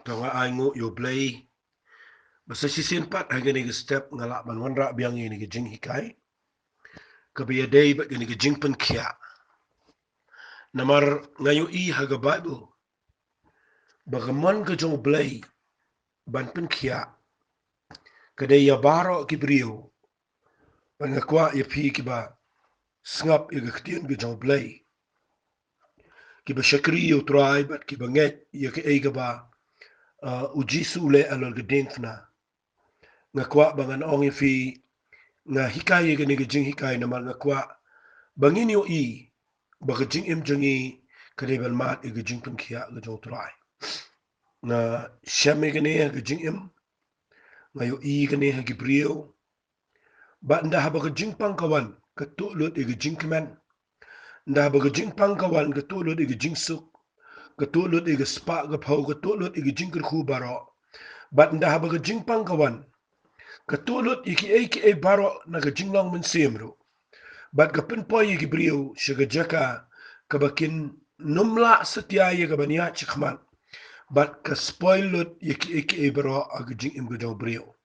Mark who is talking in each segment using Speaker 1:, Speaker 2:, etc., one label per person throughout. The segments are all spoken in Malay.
Speaker 1: Tonga aingo yo play. Basta si simpat hagani ga step ngala man wanra biang ini ga Jinghikai. Kabiya day ba gani ga Jingpynkhiah. Namar ngayo I haga Bible. Bagaman ka Jong play ban Pynkhiah. Kadai ya baro kibriyo. Pangakwa ya pi kiba sngap ya ga ktien ga Jong play. Kiba shakri yo try but kiba nget ya ka eiga ba ujisu le alol ga dingfna. Ngakwa bangan ongi fi nga hikai ga ni ga Jinghikai namar ngakwa bangin yo I baga Jing jongi kadebal mat ga Jingpynkhiah ga Jong try. Na shame ga ne ga Jingim nga yo I ga ne ga brio ba nda ha baga Jingpyngkawan ka tulot ga Jingkman nda baga Jingpyngkawan ka tulot ga Jingsuk ka tulot ga spa ga phau ka tulot ga Jingkhu baro ba nda ha baga Jingpyngkawan ka tulot iki baro na ga Jinglong men semro bat ka pinpoy gi brio shiga jaka ka bakin numla satya ya ga banya chikman bat ka spoilot iki baro aga Jingim ga Jong brio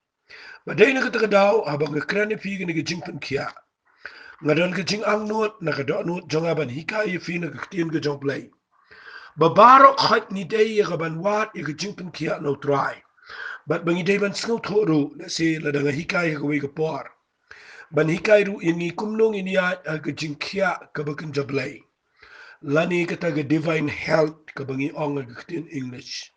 Speaker 1: ba dai na ka daw habang ka krane fi ga ni Jingpynkhiah ngadon ka Jing ang not na ka do not Jong aban hikai fi na ka tien ga Jong play ba baro khat ni dai ya ga ban wat ya ga Jingpynkhiah no try bat bangi dai ban snow thoro na se la da hikai ga we ga por ban hikai ru ini kumnong ini ya ga Jingkhiah ka bakin jablay lani ka taga divine health ka bangi ong ga tin English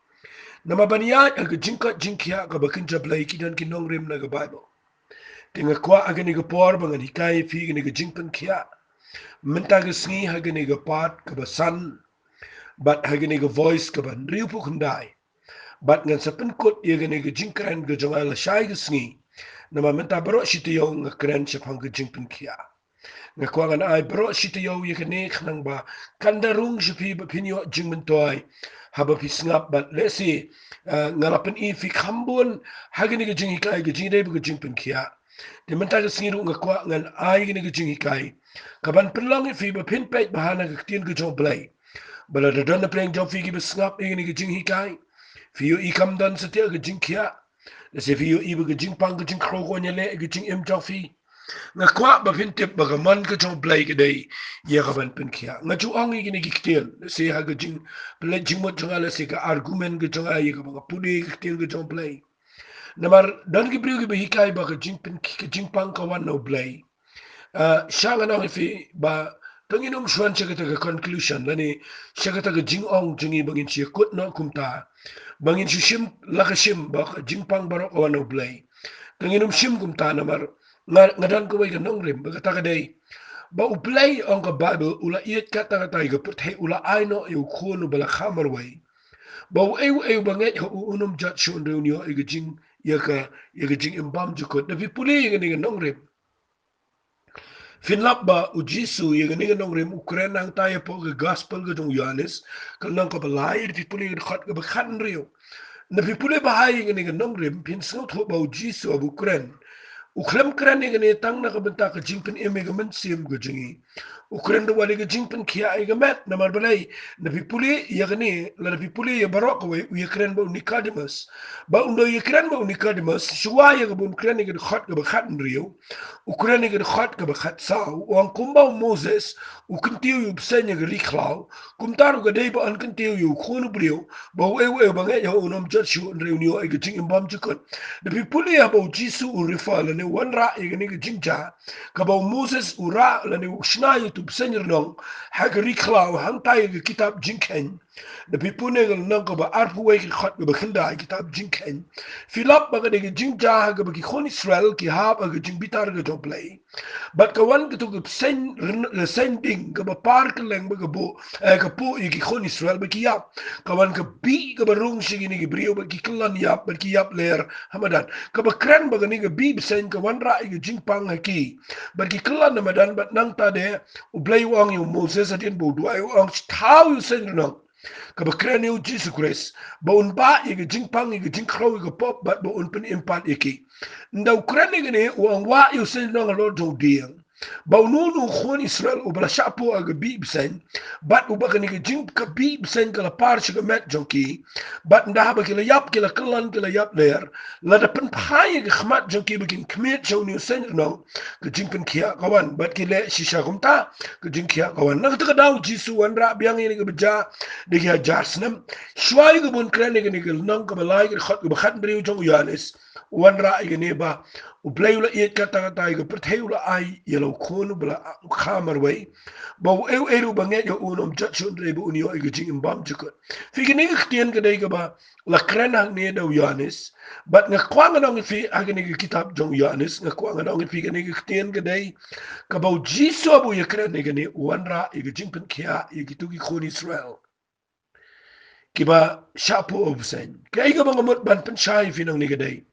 Speaker 1: nama baniya ga Jingkhiah ka bakin jablay kidan kinong rim na ga Bible tinga kwa aga ni ga por bangan hikai fi ga ni ga Jingpynkhiah minta ga sngi ha ga ni ga pat ka basan bat ha ga ni ga voice ka ban riu pu kundai bat ngan sa pinkot ya ga ni ga Jingkran ga Jong ala shai ga sngi nama minta baro shitiyo nga kren shapang ga Jingpynkhiah nga kwa ngan ai baro shitiyo ya ga ni khnang ba kandarung shipi ba pinyo Jingmentoy haba pi snap bat lesi ngalapan I fi khambun ha ga ni ga Jinghikai ga Jingdai ba ga Jingpynkhiah di minta ga sngi ru nga kwa ngan ai ga ni ga Jinghikai kaban pinlong fi ba pinpet bahana ga ktien ga Jong play bala da don na playing Jong fi gi ba snap ga ni ga Jinghikai fi yo I kam don sa tia ga Jingkhiah na se fi yo I ba ga Jingpang ga Jingkro ko nyale ga Jingim Jong fi nga kwa ba pintip ba ga man ga Jong play ga dai ya ga ban Pynkhiah nga ju ong gi ni gi ktien na se ha ga Jing play Jingmot Jong ala se ga argument ga Jong ay ga ba pudi ga ktien ga Jong play namar don gi brio gi ba hikai ba ga Jingpang ka wan no play shanga na fi ba tanginom shwan chagata ga conclusion lani chagata ga Jingong jungi bangin siya kut no kumta bangin shim lakashim ba Jingpang barok wan no play tanginom shim kumta namar ngadan ko ga nong rim ba ta dai ba u play on ga Bible ula iet kata kata ga put he ula aino e khonu bala khamar way ba u e banget ho unum jat shon reunio e ga Jing ya ga Jing imbam jukot na fi puli ga ni nong rim Finlap ba ujisu ya ga nong rim Ukraine nang tayo po ga gospel ga Jong Yohanes kal nang ka balay fi puli ga khat ga bakhan rio na fi puli ba hay ga nong rim pin snot ho ba ujisu ab Ukraine Ukram kran ni gani tang na kabanta ka Jingpin ga man sim ga jingi Ukran da wali ga Jingpynkhiah ga met na marbalay na pipuli ya gani la na pipuli ya barok wa Ukran ba Nicodemus ba undo Ukran ba Nicodemus shuwa ya ga bun kran ga khat ga bakhat riyo Ukran ga khat ga bakhat sa wan kumba Moses ukintiyo yu bsanya ga rikhlaw kumtaru ga dai ba an kintiyo yu khunu briyo ba we ba ga ya unom jatshu reuniyo ga jing imbam jikon na pipuli ya ba jisu urifala ne wanra igani ga Jingja kabaw Moses ura lani ushna YouTube senyer nong hagri khlaw hantai ga kitab Jingken the people ne ga nong ba arfu we ga khat ga khinda kitab Jingken Philip ba ga Jingja ga ki khon Israel ki ha ba ga Jingbitar ga to play but ka wan ga to ga sending ga ba park leng ba ga bo ga po ki khon Israel ba ki yap ka wan ga bi ga ba rung sigi ni ga brio ba ki klan yap ba ki yap ler hamadan ka ba kran ba ga ni ga bi sen ka wan ra ga Jingpang haki but ki klan na madan but nang ta de u blay wang yu Moses atin bo do ay wang taw yu sen no ka ba kran yu Jesus Christ ba un ba ga Jingpang ga Jingkro ga pop but ba un pen impat iki ndaw kran ni ga ne wang wa yu sen no lo do dieng Bau nunu khon Israel ubala shapo aga bi bsen, bat ubaka ni jing ka bi bsen kala par shiga met jonki, bat ndahaba kila yap kila kalan kila yap ler, lada pen pahaya ga khmat jonki bakin kmet shaw ni sen no, ka Jingpynkhiah kawan, bat kila shisha kumta, ka Jingpynkhiah kawan. Nak taka daw jisu wanra biang ini ka beja, degi hajar senam, shwai ka bun kren ni ka nang ka balai ka khot ka bakhat beriu jong Yohanes, wanra iga neba, ublay ula iet kata kata iga perthay ula ay yellow kono bala khamar way ba eu banget yo unom jatsun rebo unio iga jing imbam jukut figi ni ktien ka day ka ba la krenang ni daw Yohanes but nga kwanga dong fi agani ka kitab jong Yohanes nga kwanga dong fi ni ktien ka day ka ba jisu abu ya kren ni gani wanra iga Jingpynkhiah iga tugi khon Israel kiba shapo obsen kay ka ba ngamot ban pensay finang ni ka day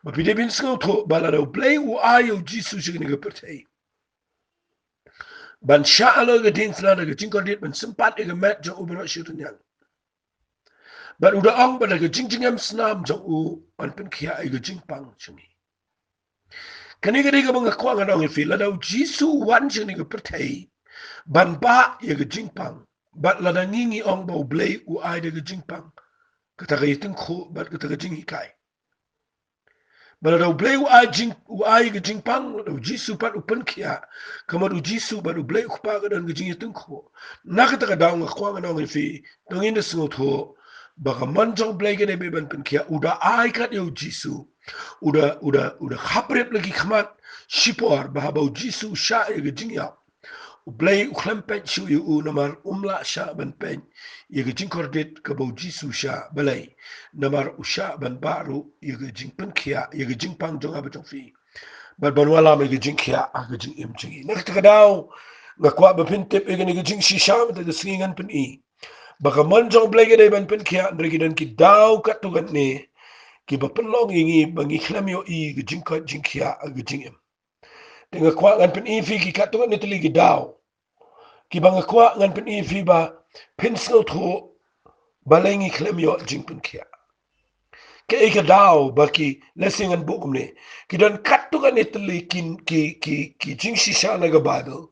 Speaker 1: Mapide bin skau tho balado play u ayo jisu signi ga pertay. Ban sha'alo ga din flada ga jingkordit ban sempat ga mat jo ubro shirnyang. Ban uda ong bala ga jingjingam snam jo u ban Jingpynkhiah ga jingpang chungi. Kani ga diga bang kwa ga dong fi lado jisu wan signi ga pertay. Ban ba ya ga jingpang. Bat lada ngingi ong ba play u ay ga jingpang. Kata ga yiting kho bat kata ga Jingpynkhiah. Bala daw blay u ay ga jingpang daw jisu pat Jingpynkhiah kamar u jisu ba u blay ku pa ga dan ga jingiteng ko nakata ka daw nga kwa nga nga fi dong ina sungot ho baka manjong blay ga be ban Jingpynkhiah uda ay kat yo jisu uda khaprep lagi khamat shipor ba ba jisu sha ga jingya Blay uklempet shu yu namar umla sha ban pen yega jingkordit ka bo jisu sha balay namar usha ban baru yega Jingpynkhiah yega jingpang jong aba jong fi ban wala me yega Jingpynkhiah aga jing im jingi nak ta daw nga kwa ba pintip yega ni jing shisha ta da singan pen I baka man jong blay ga ban Jingpynkhiah ndregi dan ki daw katugan ni ki ba penlong yingi bangi khlamyo I ga Jingpynkhiah aga jing im Tengah kuat ngan pen ifi ki katungan ni teli gidaw. Ki bang kuat ngan pen ifi ba pensel tho balengi klem yo Jingpynkhiah. Ke ika daw ba ki lesingan bukum ni. Ki dan katungan ni teli ki jing shisha na ga Bible.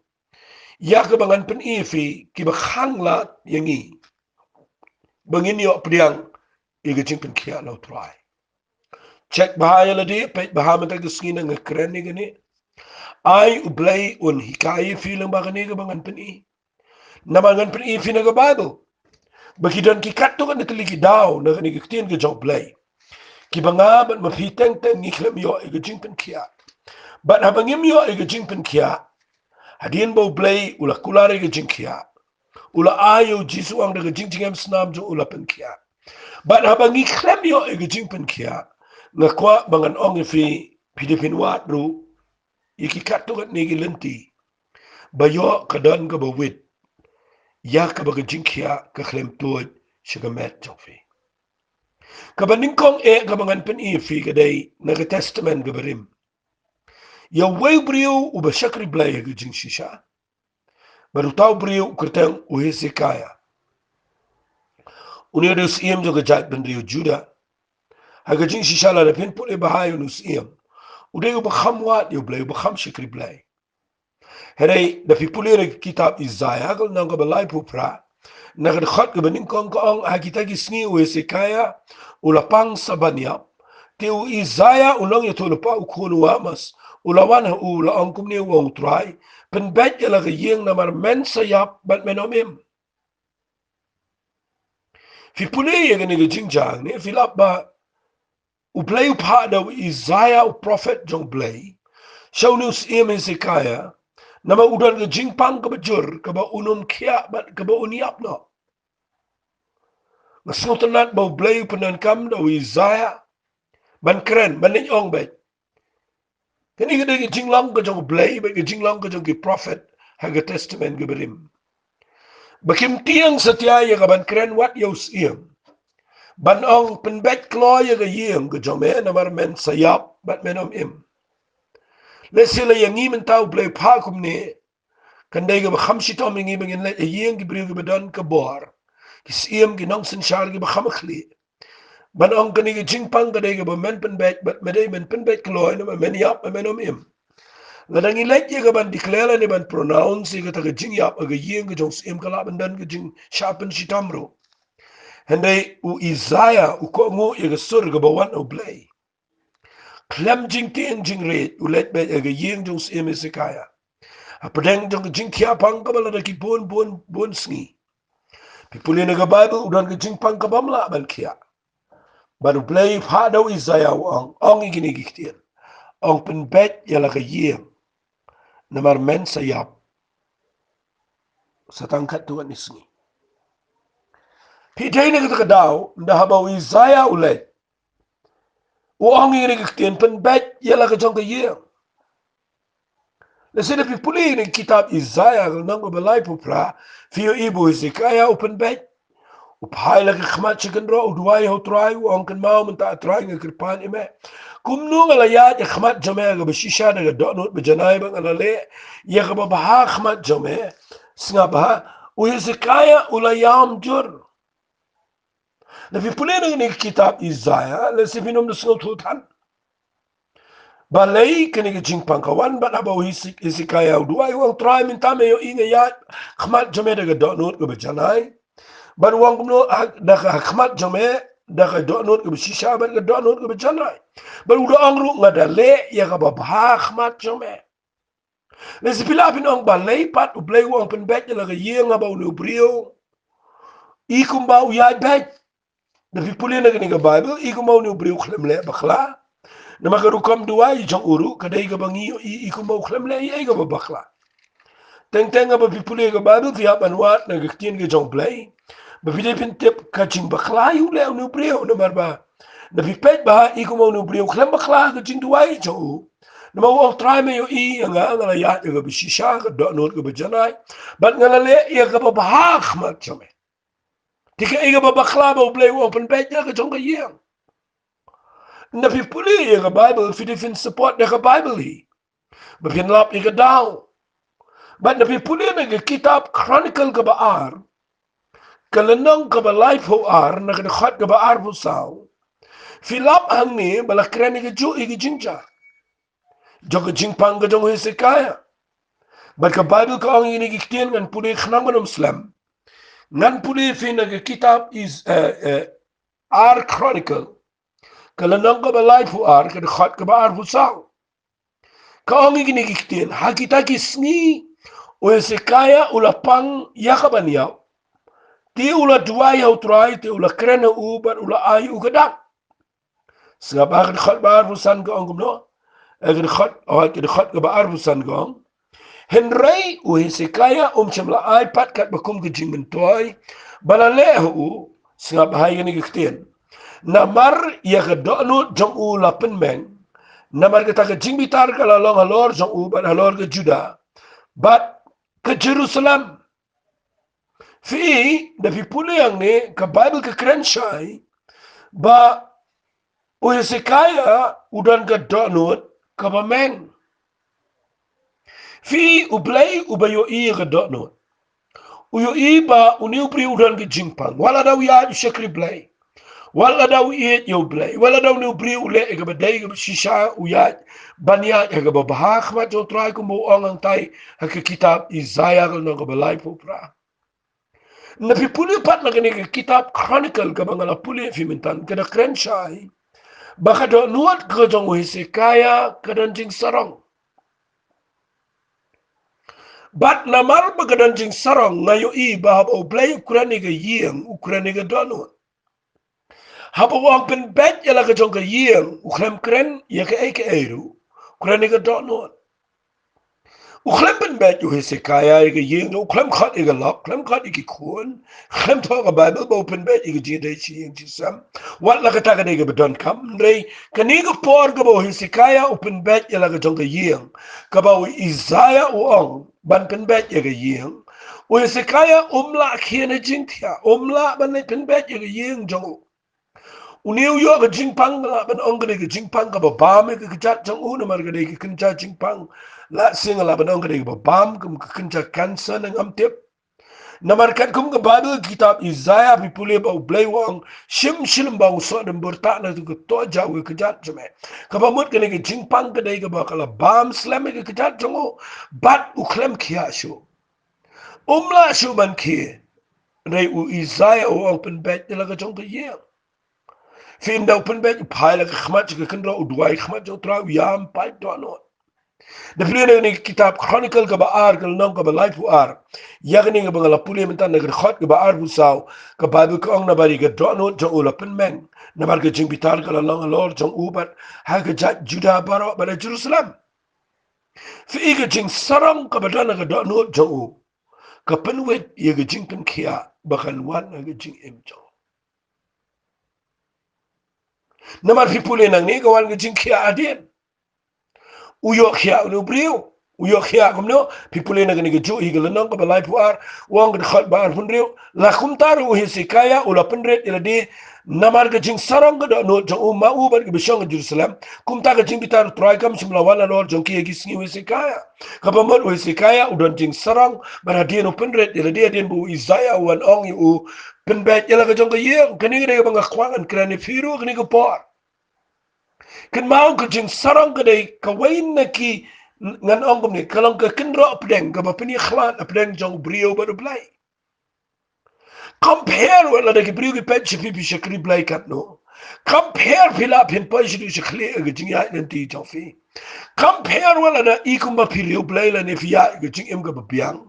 Speaker 1: Ya ke bangan pen ifi ki ba khanglat yangi. Bangin yo pediang iga Jingpynkhiah lau try. Cek bahaya ladi pet bahama ta geskina ngekren ni gani. Ay ublay un hikaye filang bagani ga bangan pen I. Namangan pen I fi na ga Bible. Bakidan ki kato kan nataligi daw na kani kitin ga jong blay. Ki bangaban mapiteng teng ngiklem yo iga Jingpynkhiah. But habangim yo iga Jingpynkhiah. Hadin bo blay ula kulare iga Jingpynkhiah. Ula ayo jisu ang daga jingjingam snam jo ula Jingpynkhiah. But habang ngiklem yo iga Jingpynkhiah. Nga kwa bangan ong fi pidipin wat ru. Iki kato kan nigi lenti. Bayo kadan ka bawit. Ya ka baga Jingpynkhiah ka klem tuod siya met jong fi. Kabaning kong kabangan pen I fi kaday naga testament ka barim. Ya way brio uba syakri blay ka jing shisha. Baru tau brio kerteng Hezekiah. Unir dus iem jo ka jat ben rio Juda. Haga jing shisha la pen pule bahayo nus iem. Uday uba khamwat yo blay uba kham syakri blay. Heray da fi pulire kitab Isaiah kal nang ka balay pupra. Nakadakot ka baning kong kaong hakita gisni Hezekiah ulapang sabanyap. Ti u Isaiah ulong yato lupa ukunu wamas. Ulawan ha ulaong kumni wong try. Penbet yala kayeng namar men sayap bat menomim. Fi puli ya gani jingjang ni filap ba uplay upha daw Isaiah u prophet jong blay. Siyaw news Hezekiah. Nama udan ke jingpang ke bejur ke ba unum kia bat ke ba uniap no. Ngasnotanat bau blay penan kam da Isaiah ban keren ban ong bet. Kani ke jinglang ke jong blay ba ke jinglang ke jong ke prophet haga testament ke berim. Bakim tiang setia ya ban keren wat yaus iem. Ban ong penbet kloy ya iem ke jong me namar men sayap bat menom im. Lesila yang ngi mentau blay pakum ni kandai ke khamsi tom ngi bangin le iem ke brio ke badan ke bor. Kis iem ke nong sen shar ke khamakli. Ban ong kani ke jingpang kadai ke men penbet bat medai men penbet kloy nama men yap menom im. Ladang ilek ye ban declare ni ban pronounce ke ta ke jing yap ke yeng ke jong sim kala ban dan ke jing sharpen shitamro. Hende u Isaiah u ko ngo ye ke sur ke bawan u blay. Klem jing tien jing re u let be ke yeng jong sim Hezekiah. Apedeng jong jing tia pang ke bala ki bon sngi. Pipuli ke Bible udan ke jing pang ke bamla ban kia. Baru blay fado Isaiah ong igini giktien. Ong pen bet yala ke yeng. Namar men sayap. Satangkat Tuhan isngi. Pidai ni kita kedau, dah bau Isaiah ulet. Uang ini kektian pen bet ialah kejong ke ye. Lesena pipuli ni kitab Isaiah nang belai pupra, fio ibu Hezekiah open bet. Upai lagi khmat chicken ro udwai ho try uang kan mau menta try ngekirpan ime. Kumnu ngalayat ya khmat jame ga beshisha daga donut bejanai bang alale ya ga baha khmat jame singa Hezekiah ulayam jur. Nabi pulih ni kitab Isaiah, lesi minum nusul tuhan. Balai kini ke Jingpynkhiah ban abau Hezekiah dua uang try minta me yo inga ya khmat jame daga donut ga bejanai. Ban uang kumno daga khmat jame daga donut ga beshisha ban ga donut ga bejanai. Ban udah angru ngadale ya ga baha khmat jame. Lesi pila pinong balai pat ublay uang penbet laga ye ngabau no brio. Ikum bau ya bet. Nabi pulih na kini ka Bible, iku mau ni ubriu khlemle bakla. Na makarukam dua jong uru, kadai ka bangi iku mau khlemle i ka bakla. Teng apa pipulih ka Bible, tiap anwat na gaktien ka jong play. Bapilih pintip kacing bakla yu le ni ubriu na marba. Nabi pet bah iku mau ni ubriu khlem bakla kacing dua jong uru. Na mau try me yo nga ngalayat ka bishisha ka donut ka bajanay. Bat ngalale iya ka babahak macam Tika iga babakla ba ublay open bet ya ka jong ka yang. Na pipuli ya ka Bible fin support na ka Bible hi. Bapin lap iga daw. But na pipuli na ka kitab Chronicle ka baar. Kalanang ka ba life ho ar na kadakhat ka baar po saw. Filap hang ni balakran iga ju iga jingja. Jong ka jingpang ka jong Hezekiah. But ka Bible ka ang inigiktian ngan puli khnang manum Muslim. Ngan puli fin na ka kitab is our Chronicle. Kalanang ka balay po ar, kadakhat ka ba ar po saw. Kaongi ginikiktin, hakita kisngi, o Hezekiah ulapang yakaban yaw. Ti ula duay yaw turay, ti ula krena uban, ula ay ugadak. Nga ba kadakhat ba ar po san ka ang kumno? Kadakhat ka ba ar po san ka ang? Henry o Hezekiah siyamla ay patkat bakum ka Jingmentoy, balaleho u, nga bahay ginikiktin. Namar ya ka dono jong u lapen meng. Namar ka taga jingbitar ka lalong halor jong u ban halor ka Juda. Bat ka Jerusalem. Fi na pipuli ang ni ka Bible ka krenshay ba o Hezekiah udan ka dono ka mameng. Fi ublay ubayo iya ka dono. Uyo iba uniupri udan ka Jingpynkhiah. Wala daw ya syakri blay. Wala daw iit yo blay. Wala daw ni ubri ule ega baday ega shisha uyat banya ega babahak mat yo try ko mo ang tay kitab Isaiah no ga balay po pra. Na pipuli pat na kini kitab Chronicle ka mga lapuli fimintan kada krenshay. Baka do nuat ka jong Hezekiah kadanjing sarong. Bat namal bagadanjing sarong ngayo i bahab o blay ukraniga yeng ukraniga donut. Hapa wang pen bet ya laga jong ka yeng uklem kren ya ka eke eru kren ga donut uklem pen bet yo Hezekiah ya ka yeng uklem khat ya lak klem khat ya kun klem to ka Bible bo pen bet ya ji dai chi yeng sam wat laga ta ka de ga bedon kam re kani ga por ga bo Hezekiah upen bet ya laga jong ka yeng ka ba Isaiah uong ban pen bet ya ka yeng o Hezekiah umla khiena Jingpynkhiah umla ban pen bet ya ka yeng jong Uniu yo ka Jingpynkhiah la ban ongre ka Jingpynkhiah ka babam ka kajat jang una mar ka de ka kenja Jingpynkhiah la singa la ban ongre ka babam ka kenja cancer nang amtip Namarkan kum ke Bible kitab Isaiah pipule bau blai wang shim bau so dan bertak na tu ke to jau ke kejat jeme. Kabamut kene ke jingpang ke dai ke bakala bam slam ke kejat jongo bat u klem kia shu. Umla shu ban kia. Dai u Isaiah u open bet la ke jong ke ye. Fin da open bet pai la ke khmat ke kendra u duai khmat jo tra yam pai to no. De vlene ni kitab Chronicle ke baar ke nong ke life ar. Yagni ke bangala pule mentan negeri khot ke baar busau ke Bible ke ong na bari ke dono jo ula penmen. Na bar ke jing bitar ke long lor jong ubat ha ke jat Juda baro pada Jerusalem. Fi ke jing sarang ke badana ke dono jo u. Ke penwet ye ke Jingpynkhiah bakan wan ke jing em jo. Na bar fi pule nang ni ke wan ke Jingpynkhiah adien. Uyok khia unu brio uyok khia kumno pipule na gani gejo igel nang ka balai puar wang de khat bar punrio la kumtar u hisikaya ula penret ila de namar ke jing sarang ga no jo umma u bar ke bishong Jerusalem kumta ke jing bitar try kam simla wala lor jong ki gisni hisikaya ka pamot u hisikaya udon jing sarang bar de no penret ila de den bu Isaiah wan ong u penbet ila ke jong ke ye kani de bang khwangan krani firu kani ke por kan mau ke jing sarang ke dai ka wain na ki ngan ongom ni kalong ke kendro pedeng ke bapeni khlat pedeng jong brio baru blai compare wala de brio ke pet chipi bi shakri blai kat no compare pila pin pa shi shakli ke jing ya nanti jofi compare wala na ikum ba pilio blai la ne fia ke jing em ke bapiang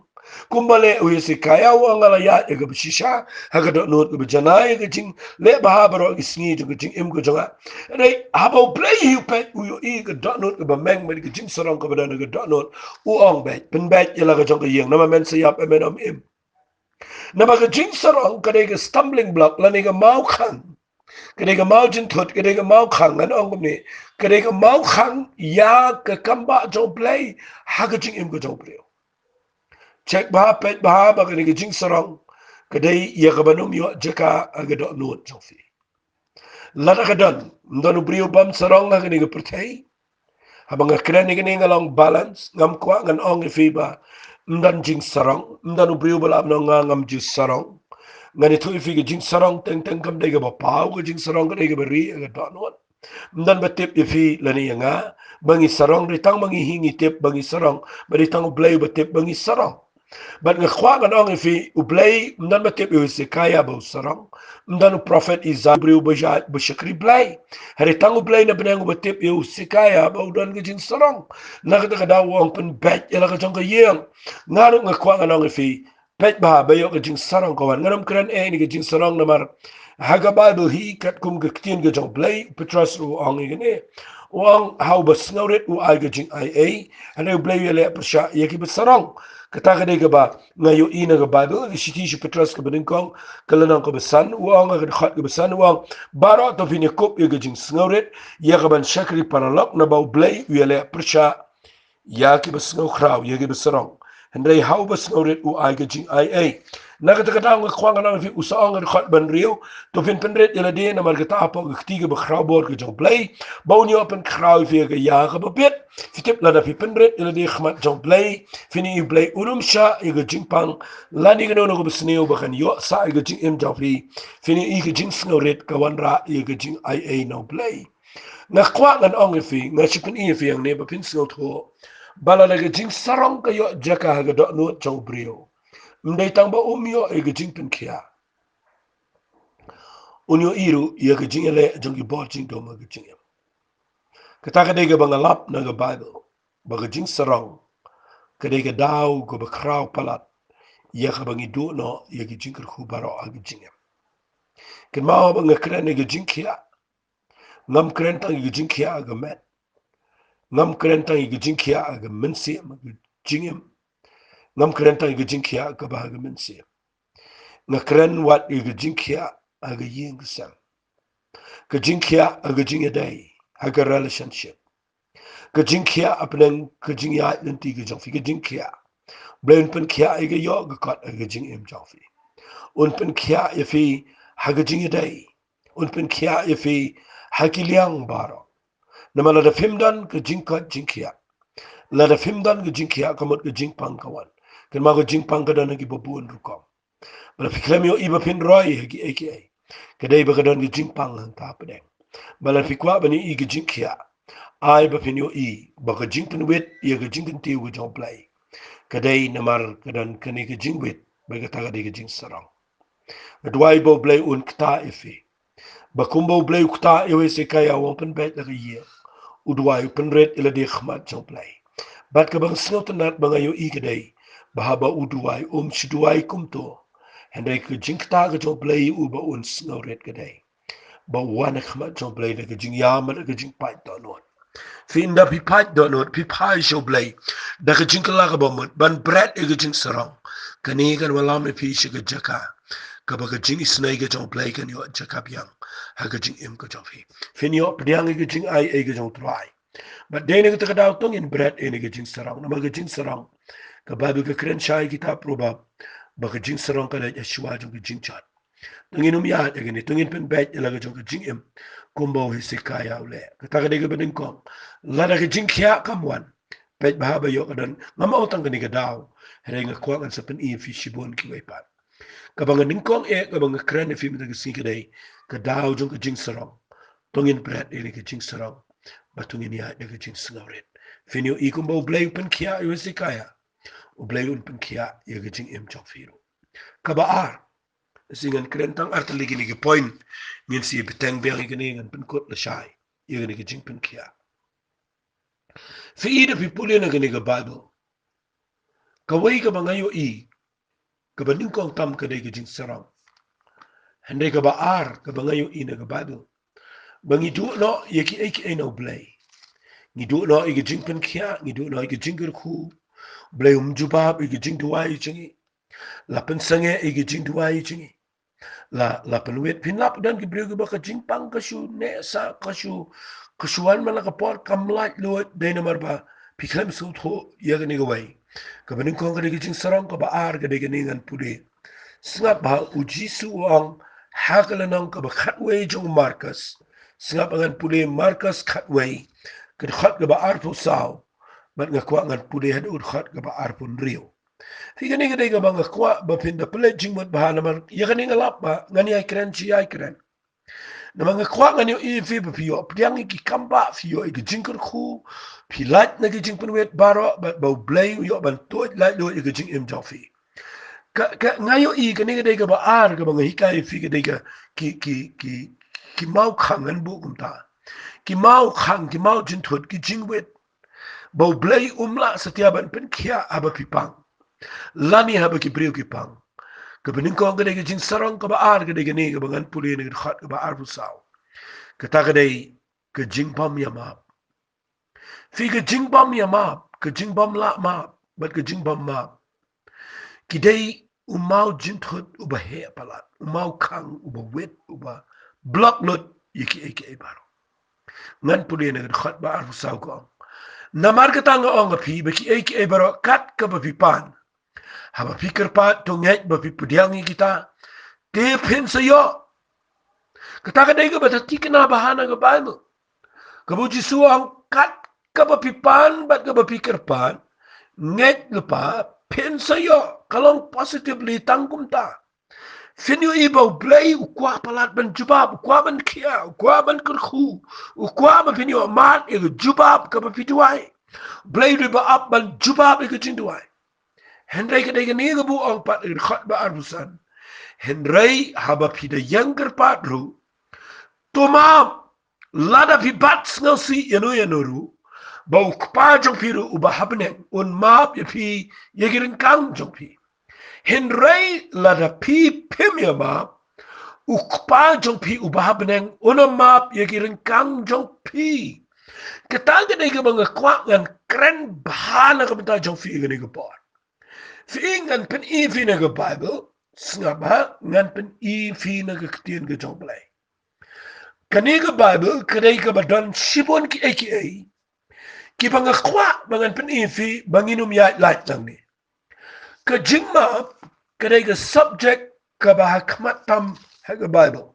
Speaker 1: kumbale u se kaya wa ngala ya ke bishisha ha ke do no ke janai ke jing le ba baro isni ke jing em ke jonga nei abo play you pet u yo i ke do no ke ba meng me ke jing sorong ke ba ke do no u ong be pen be ya la ke jong ke yeng na ma men se yap men om im na ba ke jing sorong ke ke stumbling block la ne ke mau khang ke ke mau jin thot ke ke mau khang an ong ni ke mau khang ya ke kamba jo play ha ke jing em ke jong play cek bah pet bah ba ke jing sarong kedai ya ke banum yo jeka aga do not jofi lada kadan ndanu brio bam sarong ga ke pertai habang kren ni ngalong balance ngam kwa ngan ong fiba ndan jing sarong ndanu brio bala no ngam ju sarong ngani tu fi ke jing sarong teng teng kam de ga ba pau ke jing sarong ga de ga beri aga do not ndan batip ifi lani nga bangi sarong ritang bangi hingi tip bangi sarong bari tang blay batip bangi sarong but ngakwagan ong ifi ublay mdan matip yu sikaya ba usarang mdan prophet Isaiah briu ba shakri blay hari tang ublay na benang batip yu sikaya ba udan gijin sarang nakita kada wong pen bet yala ka jong ka yeng ngaru ngakwagan ong ifi bet ba yo gijin sarang kawan ngaram kran ni gijin sarang namar haga Bible hi kat kum giktin gijong blay petras ru ong igene wang how ba snowret u ay gijin ia and blay yala persha yaki besarang kata kade ke ba ngayo ina ke Bible ke siti si Petrus ke beningkong ke lenang ke besan uang ke khat ke besan uang baro to fini kop ye ke jing sngoret ye ke ban shakri paralok na bau blay yele persha ya ke besngo kraw ye ke besarong hendai hau besngoret u ai ke jing ia na kata kata ng kwang na fi usaong ke khat ban rio to fin penret yele de na mar kata apa ke tiga be kraw bor ke jong blay bau ni open kraw fi ke ya ke bebet fitip la da fi penret yele de khmat jong blay fini you blay unum sha iga jingpang lani gano no besneo bakan yo sa iga jing em jafri fini iga jing snoret kawanra iga jing ia no blay na kwa ngan ong fi na chipin i fi ang ne ba pin sno tho bala la iga jing sarong ka yo jaka ga do no chong brio mdai tang ba umyo iga Jingpynkhiah unyo iru iga jing ele jong gi bol jing do ma ga jing kata ka de ga bangalap na ga Bible ba ga jing sarong kadega daw go bakraw palat ya kabangi do no ya gi jinkir khu baro ag jingem ken ma ba ngakren ne gi jinkia ngam kren tang gi jinkia ag met ngam kren tang gi jinkia ag mensi ag jingem ngam kren tang gi jinkia ag ba ag mensi ngakren wat gi jinkia ag ying sam gi jinkia ag jingedai ag relationship gi jinkia apnen gi jingya nanti gi jong fi gi jinkia Blain pen kia ega yo got ega jing em jofi. Un pen kia ifi haga jing day. Un pen kia ifi hakiliang baro. Nama la da fimdan ke jing kat jing kia. La da fimdan ke jing kia kamot ke jing pang kawan. Ken ma ke jing pang kada nagi babuan rukom. Bala fiklem yo iba pin roy hagi aka. Kadai ba kadon gi jingpang hang ta pedeng. Bala fikwa bani i gi jingkhia. Ai ba pin yo i ba ka jingpin wet ya ga jingpin tiu ga jong play. Kadai namar kadon kani ga jingwet ba ga taga di ga jing sarang. Adwai bo play un kta ifi. Ba kumbo play kta ewe se kaya wampen bet la ga ye. Udwai pen red ila di khmat jong play. Bat ka bang snotenat bang ayo i kadai. Bahaba udwai shidwai kumto. Hendai ka jingkta ga jong play uba un snowret kadai. Ba wana khmat jong play da ga jing yaman ga jing pai donot. Finda pi pai donot pi pai show play. Da ga jing kala ga bomot ban bread ga jing sarong. Kani kan walam pi shi ga jaka. Ka ba ga jing isnai ga jong play kan yo jaka biang. Ha ga jing im ga jong fi. Fin yo pdiang ga jing ai ga jong try. But dene ga ta daw tong in bread ene ga jing sarong. Na ga jing sarong. Ka babu ga kren shai kita probab. Ba ga jing sarong ka da ya shwa jong ga jing chat. Tungin ya gani tungin pen bet la ga jong ga jing im. Kumbo Hezekiah ule. Kata ka dega bedeng kong. Lada ka Jingpynkhiah kamwan. Bet bahaba yo kadan. Ngama utang ka ni daw. Hera nga kwa kan sa pen fi shibon ki wepat. Kabang ningkong kabang kren fi mita ka sing kaday. Ka daw jong ka jing sarong. Tungin bret ini ka jing sarong. Batungin ya ka jing sangawrit. Finyo ikumbo blay Jingpynkhiah yo Hezekiah. Blay Jingpynkhiah ya ka jing im chok firo. Kabaar. Singan krentang artaligi ni point min si beteng beri gani ngan penkot la shai ye gani ke Jingpynkhiah fi ida fi puli na gani ga Bible ka wai ka bangayo i ka baning kong tam ka dai ga jing sarang hande ka ba ar ka bangayo i na ga Bible bangi du no ye ki ai no blay ni du no i ga Jingpynkhiah ni du no i ga jingger khu blay jubab i ga jing duai chingi la pensange i ga jing duai chingi la peluit pinlap dan gibriu ba ka jingpang kasu ne sa kasuan mala ka por kamlat luat de namar ba piklem su tho ya ga ni ga wai ka banin kong ka jing sarang ka ba ar ga de ga ni ngan pude singap ba uji su ang hakala nang ka ba khatway jong Marcus singap ngan pude Marcus khatway ka khat ga ba ar pu saw bat nga kwa ngan pude had ut khat ga ba ar pun rio Higani ga dega banga kwa ba pinda pele jingmot bahana man yakani nga lapa ngani ay kren chi ay kren na mga kwa ngani i fi ba piyo pdiang ki kamba fiyo i jingker khu pi lat na jing penwet baro ba blay yo ban to lat lo i jing im jofi ka ngayo i kani ga dega ba ar ga banga hikai fi ga dega ki mau khangan bu kumta ki mau khang ki mau jin thot ki jingwet ba blay umla setiaban Jingpynkhiah aba pipang lani haba ki brio ki pang ka bening kong ka dega jing sarong ka ba ar ka dega ni ka bangan puli ni ka khat ka ba ar pu saw ka ta ka day ka jing pam ya map fi ka jing pam ya map ka jing pam la map bat ka jing pam map ki day umau jin thot uba he palat umau kang uba wet uba block lot yiki eke baro ngan puli ni ka khat ba ar pu saw ko namar ka tanga ong fi ba ki eke baro kat ka ba pipan haba pikir pat tongek ba pipudiangi kita te pin sayo kata ka dega ba tikina bahana ga Bible kabuji suang kat ka ba pipan bat ka ba pikir pat ngek lepa pin sayo kalong positively tangkum ta finyo ibaw blay ukwa palat ban jubab ukwa ban kia ukwa ban kerkhu ukwa ban finyo mat iga jubab ka ba pituai blay riba up ban jubab iga jinduai Henry ka dega ni ga bu ang pat ir khat ba arbusan. Henry haba pida younger patru. Tumam lada pi bats ngau si yanu ru. Bau kpa jong piru uba habneng un map ya pi yegirin kang jong pi. Henry lada pi pim ya map. Ukpa jong pi uba habneng un map yegirin kang jong pi. Ketanga dega mga kwak ngan kren bahana ka benta jong pi gani ka por. Fi ngan pen i fi na ga Bible snaba ngan pen i fi na ga ktien ga jong blay kani ga Bible kadai ka badan shibon ki aka ki banga kwa bangan pen i fi banginum ya light lang ni ka jingma kadai ga subject ka ba hakmat tam ha ga Bible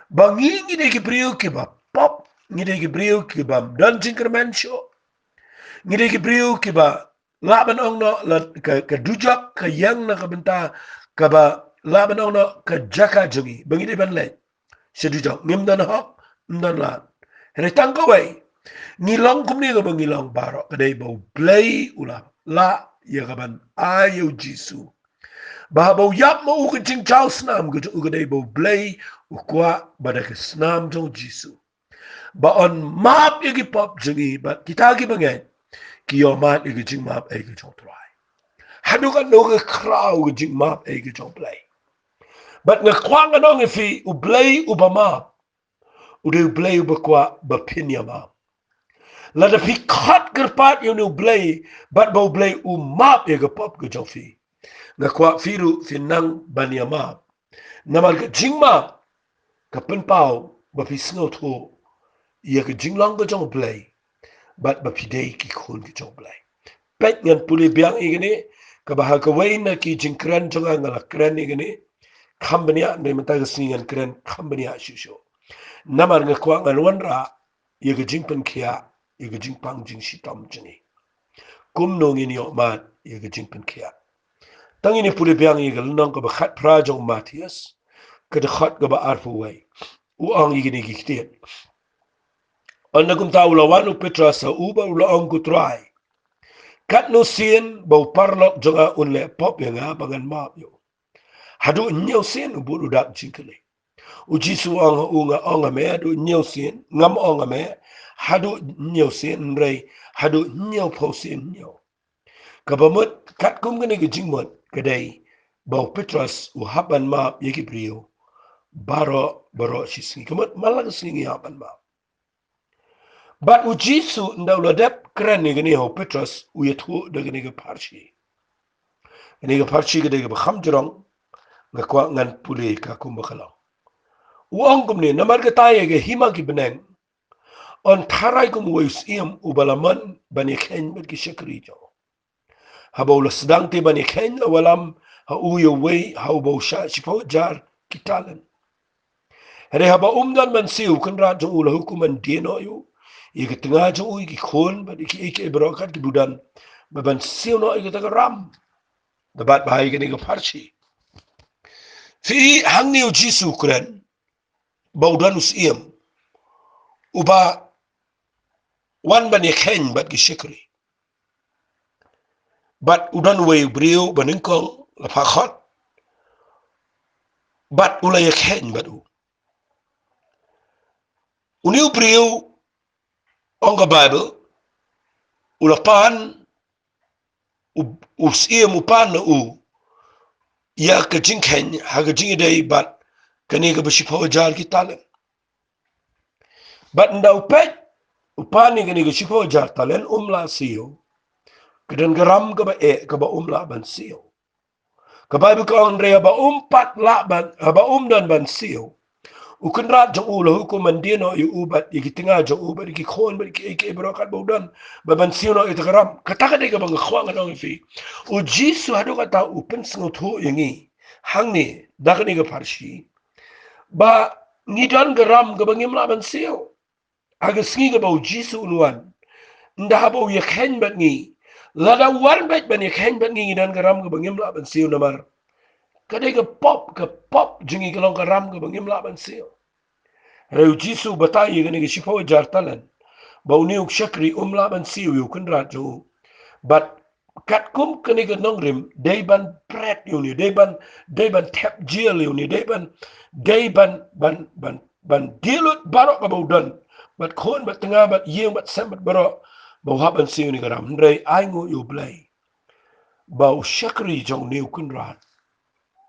Speaker 1: bangi ngi de ki brio ki ba pop ngi de ki brio ki ba dan jingkerman show ngi de ki brio ki ba laban ong no ka dujak ka yang na ka benta ka ba la banong no ka jaka jongi bangi de ban le sedu jong ngim dan hok ndan la re tang ka wai ngilong kum ni ga ngilong baro ka dei bo play ula la ya ga ban ayo jisu ba bo yap mo u jing chao snam ga u ga dei bo play u kwa ba da snam jong jisu ba on map ya gi pop jongi ba kita gi bangai ki yo mat ya gi jing map ai ga jong try hadu ka no ga kraw ga jing map ai ga jong play but nga kwang anong ifi u play u ba map u de play u ba kwa ba pinya map la da fi khat gerpat you no play but bo play u map ya ga pop ga jong fi nga kwa firu fi nang banya map namal ga jing map ka pen pau ba fi snow tho ya ga jing long ga jong play but ba fi dei ki khon ga jong play pet ngan puli biang igini ka ba ha ka wai na ki jing kran jong ngala kran igini kambania ne mata ga singan kran kambania shisho namar nga kwa ngan wanra ya ga Jingpynkhiah ya ga jingpang jing shitam jini kum no ngin yo mat ya ga Jingpynkhiah tangi ni puli biang ya ga nang ka ba khat pra jong Matthias ka de khat ga ba arfu wai u ang igini gi ktiet onna kum ta ula wanu petra sa uba ula ang ku try kat no sien bo parlok jonga unle pop ya nga bangan map yo hadu nyaw sien u bulu dak jingkele u jisu ang unga anga me hadu nyaw sien ngam anga me hadu nyaw sien rei hadu nyaw po sien nyaw kabamut kat kum gani ga jingmot kadai bo petras u haban map yeki brio baro shisngi kamut malang singi haban map but u jisu ndaw la dep kren ni gani ho petras u yethu de gani ga parshi gani ga parshi ga de ga kham jrong nga kwa ngan pule ka kum bakhala u ongum ni namar ga taye ga hima ki beneng on tharai kum wais iam u balaman bani khen bet ki shakri jo habo la sedang te bani khen la walam ha u yo wei ha bo sha sipo jar kitalen hare haba umdan man siu kan ra jo ula hukuman dino yo ye ke tengah jo u ki khon ba ki brokat ki budan ba ban siu no ke ta ram da bat bahai ke ni ga farshi fi hangni u jisu kren baudan us iam uba wan bani khen bat ki shikri bat udan wei brio baninkong la phakhat bat ulay khen bat uniu brio onga bible ulapan usim upan u ya ka jingkhen ha ka jingdei bat kani ka bashipho jar ki talen bat ndau pet upani kani ka shipho jar talen umla siyo kedan garam ka ba ka ba umla ban siyo ka bible ka andre ba umpat la ban ba dan ban siyo ukun rat jong ulo hukuman dino yu ubat ikitinga jong ubat ki khon ba ki brokat bodan ba ban siyo no itagaram kataka de ka bang khwang no fi u jisu hadu kata upen sngo tho yangi hangni dakani ka farshi ba ngidan garam ka bangim la ban siyo aga sngi ka ba jisu nuan nda habo ye khen bat ngi lada war bet ban ye khen bat ngi ngidan garam ka bangim la ban siyo namar kadai ka pop jingi ka long garam ka bangim la ban siyo Reu jisu batai ye gani shipo jar talan ba uni uk shakri umla ban siyo yu kun rajo but kat kum kani ka nongrim day ban pret yuni day ban tap jil yuni day ban dilut barok ka baudan but khon bat tengah bat yeng bat sem bat barok bau haban siyo ni garam ndrei ai ngo yu blai bau shakri jong ni kun rat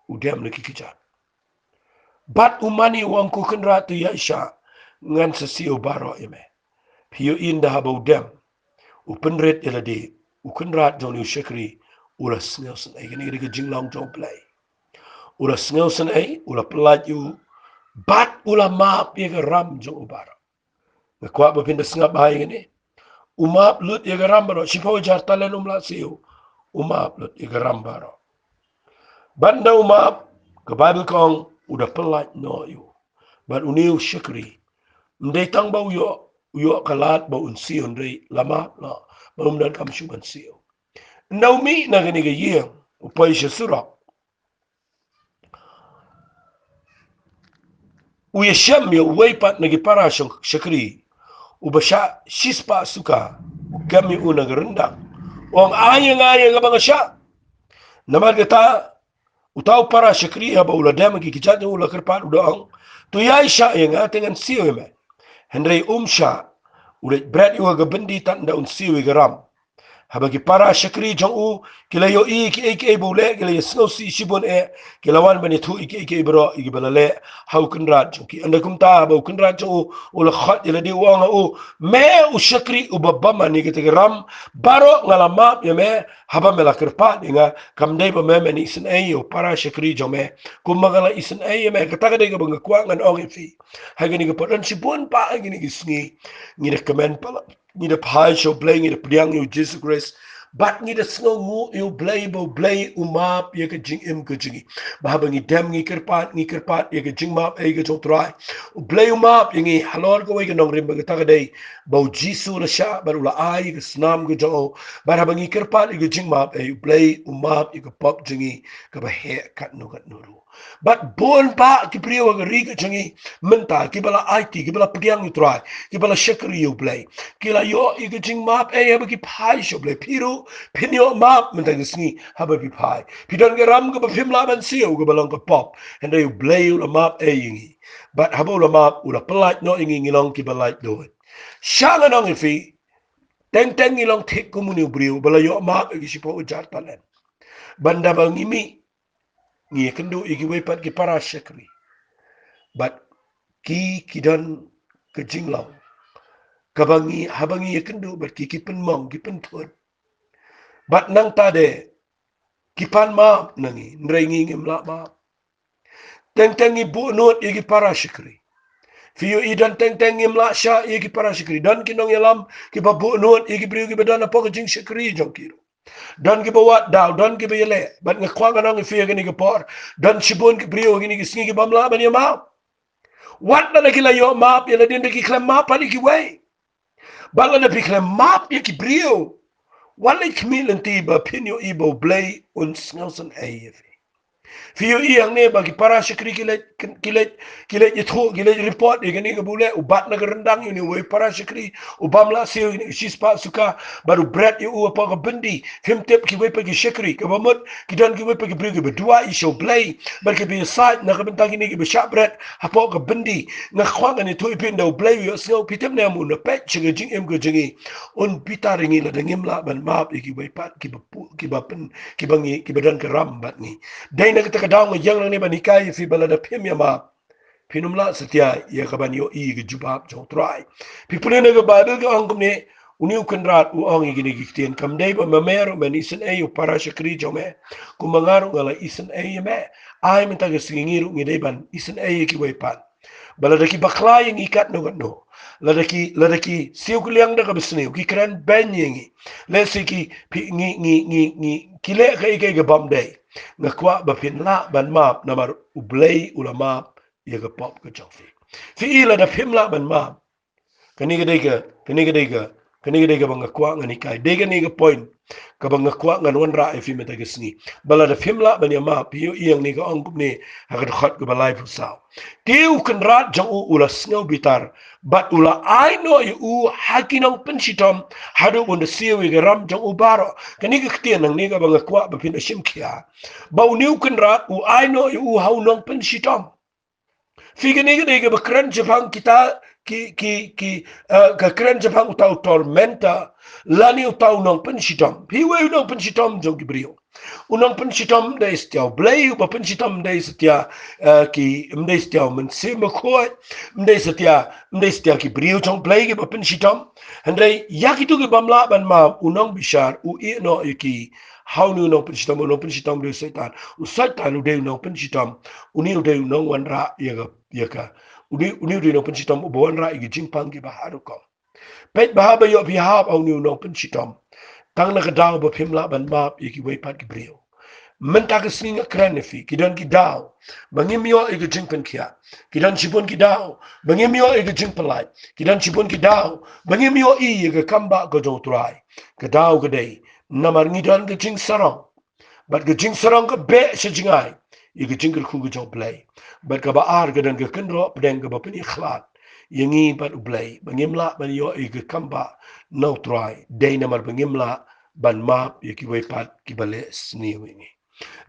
Speaker 1: udem ni kikijat bat umani wang ku kun rat ya isha ngan sa siyo baro ime piyo inda haba udem upen red elade ukun rat jong ni shakri ula snelson ay gani gani jinglang jong play ula snelson ay ula pelat yu bat ula maap ye ram jong ubara na kwa ba pinda snap bahay gani umap lut ye ram baro sipo jar talen umla siyo umap lut ye ram baro banda umap ka bible kong uda pelat no yu bat uniu shakri ndai tang bau yo kalat bau unsio ndai lama la bau dan kam shuban sio Naumi na gani ga yeng upai shasura Uyasham ya weipat nagi para syakri. Ubasha shispa suka. Kami unang rendak. Wang ayang abang asya. Namar kata utau para syakri haba uladam ki kijat ula kerpat udang. Tu yai sya yang atengan siwe me. Henry sya ulet bread yu gabendi tan da un siwe garam. Habagi para syakri jong u kila yo ki bule kila yo snow si shibon kila wan bani thu ki bro ki balale hau kunrat jong ki anda kumta ba kunrat jong u ula khat ila di wang u me u syakri u babama ni kita ram baro ngalama ya me haba mela kerpa dinga kamdai ba me ni sen yo para syakri jong me kumagala isen me kata kada ga bang kuangan ong fi hagani ga podan shibon pa hagani gi sngi ni recommend pala ni de pai show playing ni de priang you Jesus Christ but ni de snow ngu you play umap ye ke jing im ke jingi bahaba ni dem ni kerpat ye ke jing map ye ke jong try play umap ye ngi halor ko we ke nong rim ba ta dei bau jisu la sha ba la ai ke snam ke jo bahaba ni kerpat ye ke jing map you play umap ye ke pop jingi ke ba he kat no but bon pa ki priwa ga ri ke jingi menta ki bala IT ki bala priang you try ki bala shakri you play kila yo ike jing map haba ki pai shoble piru pinyo map menta gisni haba ki pai pidon ge ram ga bim la ban siu ga balong ka pop and they blay ula map yingi but haba ula map ula pelat no ingi ngilong ki balait do it shanga nong fi teng ngilong tik kumuni briu bala yo map gi sipo ujar talen banda bang imi ngi kendo igi wepat ki para shakri but ki kidon ke jinglaw kabangi habangi yakendu ber kikipen mong kipen tuan bat nang tade kipan ma nangi nrengi ngimla ma teng ibu not igi para syukri fiyo idan teng ngimla sya igi para syukri dan kinong yalam ki babu not igi briu ki badana pok jing syukri jong kiro dan ki bawat daw dan ki bayele bat ngakwang anong fiyo gini ki por dan shibon ki briu gini ki singi ki bamla ban yama wat na lagi layo map yala din ki klem map ali ki way bala na pikle map ya ki brio wala kmilen tiba pinyo ibo blay uns ngelsen eyefi fiyo iyang ne bagi para syakri kilet yitho kilet report igani kabule ubat na gerendang yuni we para syakri ubamla siyo yuni shispa suka baru bread yu apa ka bendi himtep ki we pagi syakri kabamut kidan ki we pagi brio ki berdua isyo blay bar ki bi side na kabentang ini ki besyak bread apa ka bendi na khwang ani tu ipin da blay yu snow pitem na mu na pet chiga jing em go jingi un pitaringi la dengim la ban map ki we pat ki bapu ki bapen ki bangi ki badan ke ram bat ni dai na kita kadang yang nang ni banikai fi balada pim ya ma pinumla setia ya kaban yo i ge jubab jong try pi pune na ga bible ga angkum ne uniu kenrat u ang gini gikten kam dai ba mamer men isen ayu para syakri jome kumangaru ngala isen ayu me ai minta ga singiru ngi dai ban isen ayu ki we pan balada ki bakla yang ikat no ladaki siu kuliang da ka besni ki kran ben yengi le siki pi ngi kile ka ike ga bam dai ngakwa ba pin la ban map namar ublay ulama ya ga pop ka jofi fi ila da pimla ban map kani ga dega bang ngakwa ngani kai dega ni ga point ka bang ngakwa ngan wan ra fi meta gisni bala da pimla ban ya map yu iyang ni ga angkup ni hagat khat ga balai fu saw tiu kan rat jang u ula sngaw bitar but ula I know you hakinong pensitom hadu un the siwi ga ram jang u baro kani ga ktian nang ni ga bang ngakwa ba pin Jingpynkhiah ba uniu kan rat u I know you how nong pensitom figani ga ba kran Jepang kita ka kran Jepang utau tormenta lani utau nong pensitom piwe nong pensitom jong gibrio unang pensitom da istiaw blay ba pensitom da istia ki mda istiaw men sima khoi mda istia ki brio jong blay ba pensitom handai yakitu ki bamla ban ma unang bishar u i no ki how nu no pensitom de setan u setan u de no pensitom uni u de no wanra yaka uni de no pensitom u wanra igi jingpang ki baharu ko pet bahaba yo bihab au nu no pensitom tang na kadaw ba pimla ban map iki way pat gibreo menta ka singa kranefi kidan kidaw bangimyo igi Jingpynkhiah kidan chipon kidaw bangimyo igi Jingpalai kidan chipon kidaw bangimyo igi kamba go do try kadaw gadai namar ngidan ga jing sarong but ga jing sarong ga be se jingai igi jingir khu go play bat ka baar ka dan ka kenro pedang ka bapeni khlat yangi bat ublay bangimla ban yo e ka kamba no try day namar bangimla ban map yaki way pat ki bale sniwingi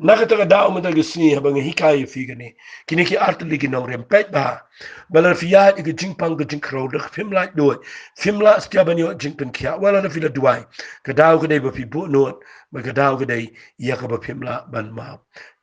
Speaker 1: nakataga daw mo taga sni habang hikaya figani kini ki artli ki nong rempet ba balar fiya ki jingpang ka jingkro dak fimla do fimla stiaban yo Jingpynkhiah wala na fila duai ka daw ka dai ba fi bu not ba ka daw ka dai ya ka ba fimla ban map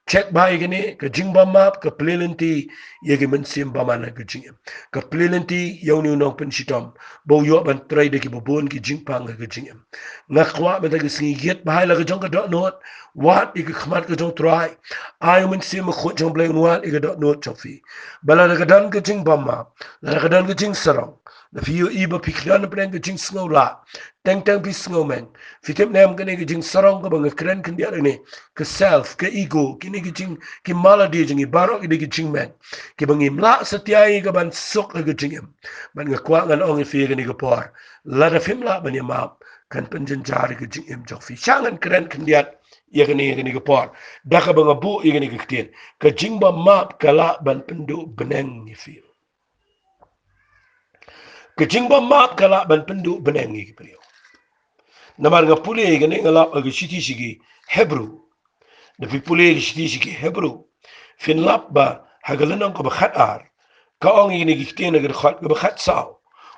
Speaker 1: check ba igini ka jingba map ka plelenti yagi mensim ba mana ka jingem ka plelenti yaw ni nong pen shitom bo yo ban try de ki bobon ki jingpang ka jingem ngakwa ba taga sni get ba la ka jong ka do not wat ik khmat ka jong try ayo mensim ko jong blay wat ik do not chofi bala ka dan ka jingba map la ka dan ka jing sarong na fiyo iba pikran preng ka jing sngola teng teng pi sngomen fitem nem ka ne ka jing sarong ka bang kren kan dia ne ke self ke ego kini ke jing ki maladi jing barok ide ke jing men ki bangi mla setiai ka ban sok ke jing em ban ga kwa ngan ong fi ke ni ke por la da fimla ban ya map kan penjen jari ke jing em jok fi changan kren kan dia ya ke ni ke por da ka bang bu ya ke ni ke tien ke jing ba map kala ban pendu beneng ni fi ke jing ba map kala ban pendu beneng ni ke priyo namar ga pule ke ni ngala ga shiti shigi hebrew da fi pule shiti shigi hebrew fin lap ba hagalan ko ba khatar ka ong ni gi tien ga khat ga khat saw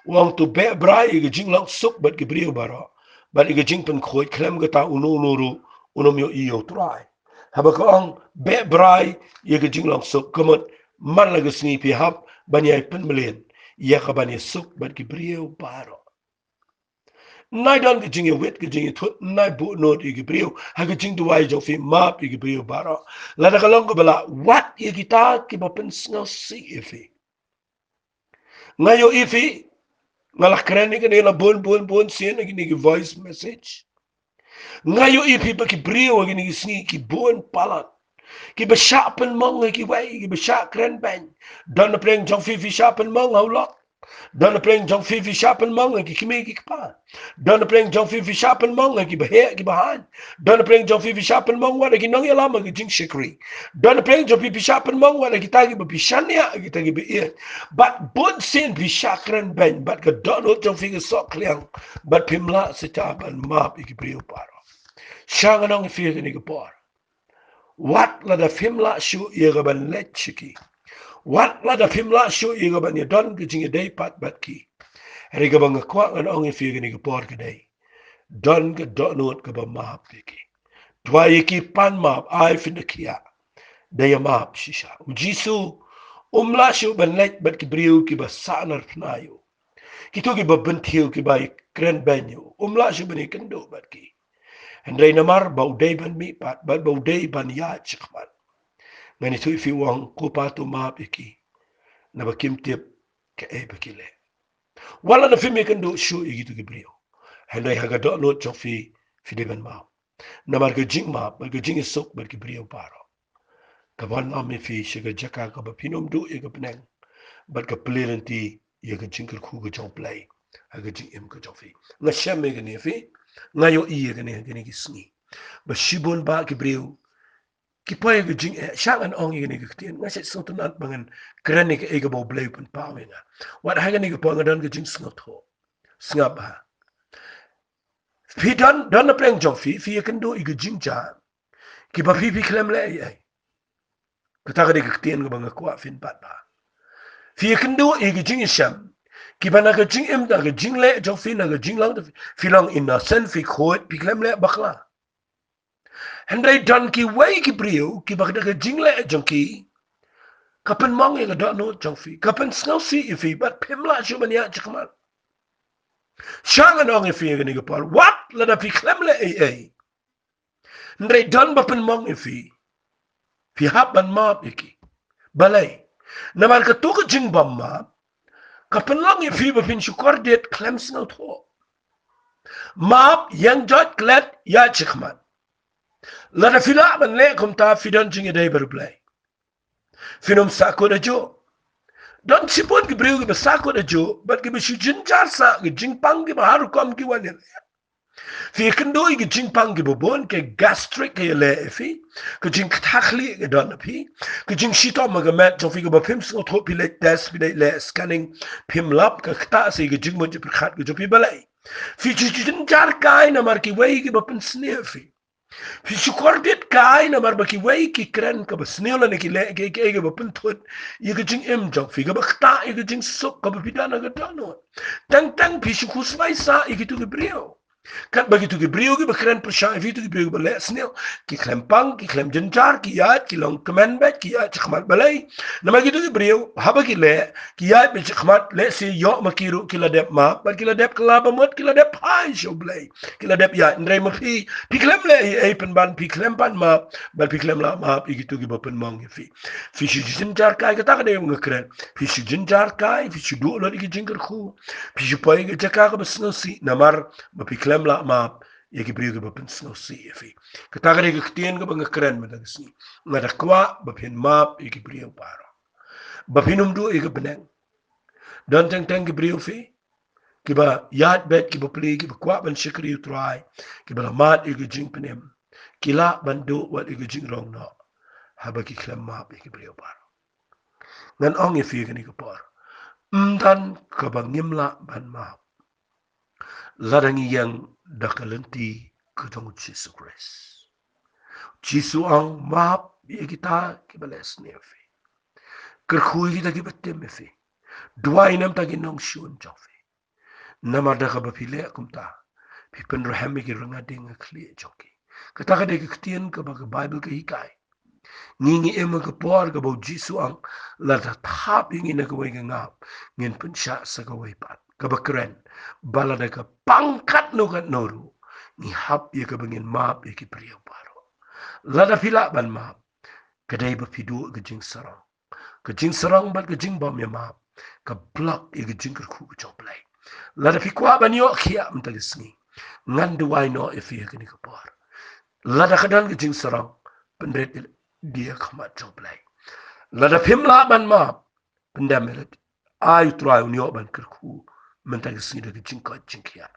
Speaker 1: wang tu be brai ga jing lang suk bat ge brio baro bat ga jing pen khoi klem ga ta uno nuru uno myo iyo trai haba ka ong be brai ye ga jing lang suk kamot man la ga sni pi hab ban ye pen melen ya ka ban ye suk bat ge brio baro nai dan ke jing wet ke jing thut nai bu no di ke brio ha ke jing duai jo fi ma pi ke brio baro la da kalong ko bala what ye kita ki ba pen sngo si ifi ngayo ifi ngalah keren ni ke la bon sien ni ke voice message ngayo ifi ba ki brio ni sni ki bon palat ki ba sharpen mong ki wai ki ba sharp keren ban dan pleng jong fi sharpen mong how lot dan pleng jong fi sharpen mong ki kimi ki pa dan pleng jong fi sharpen mong ki ba he ki ba han dan pleng jong fi sharpen mong wa ki nong ya lama ki jing shikri dan pleng jong fi sharpen mong wa ki tagi ba bishania ki tagi ba e but bon sin bi shakren ben but ka don jong fi sok liang but pimla sitaban map ki brio paro shanganong fi ni ki por wat la da fimla shu ye ga ban lechiki wat la da fimla shu ye ga ban ye don ki jing day pat bat ki ri ga bang kwa an ong fi ni ki por ki day don ga don not ka ba map ki twa ye ki pan map ai fin kia day map shisha jisu umla shu ban lech bat ki brio ki ba sanar pnayo ki to ki ba bentiu ki ba kren benyo umla shu ban kendo bat ki Andai namar bau day ban mi pat bat bau day ban ya chikman ngani tu fi wang ko patu ma piki na bakim tip ke e bakile wala na fi me kendo shu igitu gibrio andai haga do no chok fi de ban ma namar ga jing ma ba ga jing sok ba gibrio paro ka ban ma me fi shiga jaka ka ba pinom du e ga penang bat ka plelenti ye ga jing ku ga jong play haga jing em ka jong fi na shame ga ne fi ngayo iye ga ne ki sni ba shibon ba gibrio ki poe ge jing shangan ong ye ne ge tien nga se so tanat bangan kranik e ge bo bleu pen pawenga wat ha ge ne ge po ngadan ge jing sngot ho snga ba fi dan na preng jong fi ken do i ge jing ja ki ba fi klem le ai ka ta ge ge tien ge banga kwa fin pat ba fi ken do i ge jing sham ki ba na ge jing em da ge jing le jong fi na ge jing lang fi lang innocent fi khot pi klem le bakla Hendai dan ki wai ki brio ki bagda ka jingle jong ki kapan mong yang ada no jong fi kapan snau si ifi but pimla shuman ya chakman shangan ong ifi ga ni ga par what la da fi klemle ai Hendai dan bapan mong ifi fi haban map iki balai namar ka to ka jing bam map kapan lang ifi ba pin shukor det klem snau tho map yang jot klet ya chakman la da fila ban le kum ta fi don jing dai ber play finom sako da jo don sipon ki breu ki sako da jo but ki shi jin jar sa ki jing pang ki haru kom ki wan Fi kendoi ke jingpang ke bobon ke gastric ke le fi ke jing kthakli ke don fi ke jing shito ma ke mat jo fi ke bapim so tho pi le test pi le scanning pim lab ke khta se ke jing mo je khat ke jo pi balai fi jin jar kai na mar ki wei ke bapin sne fi shukor dit kai na mar ba ki wei ki kren ke basne la ne ki le ke bapin thot ye ke jing em jo fi ke ba khta ye ke jing sok ke pi dana ke dono tang fi shukus vai sa ye ke tu ke brio kan begitu ke brio ke bekeren persya itu ke brio balik senil ki klempang ki klem jenjar ki yat ki long kemen bet ki yat khmat balai nama gitu ke brio haba ki le ki yat be khmat le si yo makiru ki la dep ma ba ki la dep kala ba mot ki la dep hai sho blai ki la dep ya ndre ma pi klem le e pen ban pi klem pan ma ba pi klem la ma pi gitu ke bopen mong fi shi jenjar kai ka ta de ngakren fi shi jenjar kai fi shi do lo ki jinger khu fi shi pai ke jaka ka besno si namar ba pi klem la ma ye ki brio ke ba pen sno si fi ka ta ke ktien ke ba ngakren ma da si ma da kwa ba pen ma ye ki brio paro ba pinum du ye ke beneng dan teng ke brio fi ki ba yat bet ki ba pli ki ba kwa ban shikri utrai ki ba mat ye ki jing penem ki la ban do wat ye ki jing rong no ha ba ki klem ma ye ki brio paro ngan ong ye fi ke ni ko por dan ka ba ngimla ban ma ladangi yang dakalenti ketemu Jesus Christ. Jesus ang map ya kita kibales nefi. Kerkhui kita kibatem nefi. Dua inam tagi nong shun jofi. Nama dah kabapile akumta. Pipen rahami ki rangading akli joki. Kata kada kektian ke baga Bible ke hikai. Ngingi ema ke por ke bau Jesus ang lada thap ingi na kawai ngap. Ngin pensya sa kawai pat. Kabakeren. Balada ka pangkat nukat noru. Ni hap ye ka bangin map ye ki priyo paro. Lada pila ban map. Kadai ba pidu ke jing sarang. Ke jing sarang bat ke jing bom ya map. Ka blok ye ke jing kerku ke joblay. Lada pikwa ban yo kia mtagisni. Ngan duwai no ye fiye ke ni ka por. Lada kadan ke jing sarang. Pendret dia kamat joblay. Lada pimla ban map. Pendamirat. Ay try unyo ban kerku. Mentagisni da ke jing ka jingpynkhiah.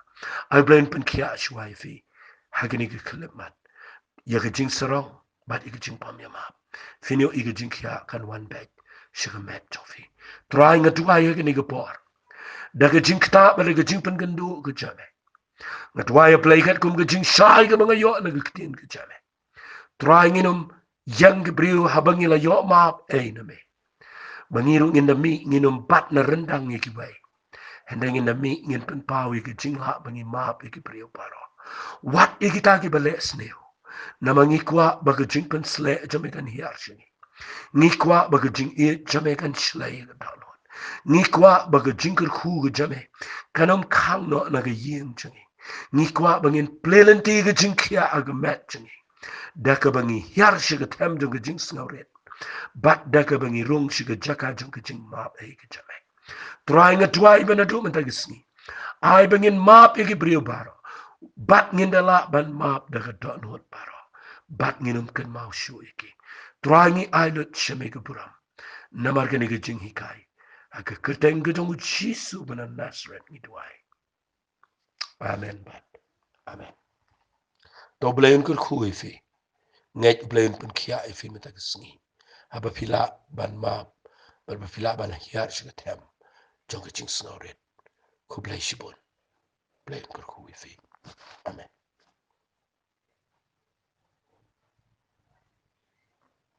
Speaker 1: Ay blain penkia shuai fi. Hagini ke kelemat. Ya ke jing sarong. Bat ike jing pam ya map. Finyo ike Jingpynkhiah kan one bag. Shigamet jofi. Try ngadua ya ke ni ke por. Da ke jing kta ba ke jing pengendu ke jame. Ngadua ya play kat kum ke jing shai ke mga yo na ke ktien ke jame. Try nginum yang ke brio habangi la yo map na me. Bangiru ngin na mi nginum bat na rendang ya ki bai. Hendang ngin na mi ngin pen pau ya ke jing la bangi map ya ki brio paro. Wat ya kita ki balik sneo. Namangi kwa baga jing pen sle jame kan hiar shingi. Ngi kwa baga jing e jame kan shlai ga dalon. Ngi kwa baga jing ker khu ga jame kanom khang no na ga yeng changi. Ngi kwa bangin plelenti ga jing kia aga mat changi. Daka bangi hiar shiga tem jang ga jing snauret. Bat daka bangi rung shiga jaka jang ga jing map e ga jame. Try nga tuai bana du mentagisni. Ai bangin map e ga brio baro. Bat ngindala ban map daga don hot baro. Bat nginum kan mau shu iki. Try ailut shemega buram. Namar gani ga jing hikai. Aga kerteng ga jong Jisu bana Nazareth ni duai. Amen bat. Amen. To blayon kur khu ifi. Ngek blayon pen kia ifi metagisni. Haba pila ban map. Ba pila ban hiar shigatem. Jong ga jing snoret. Ku blay shibon. Blayon kur khu ifi. Amen.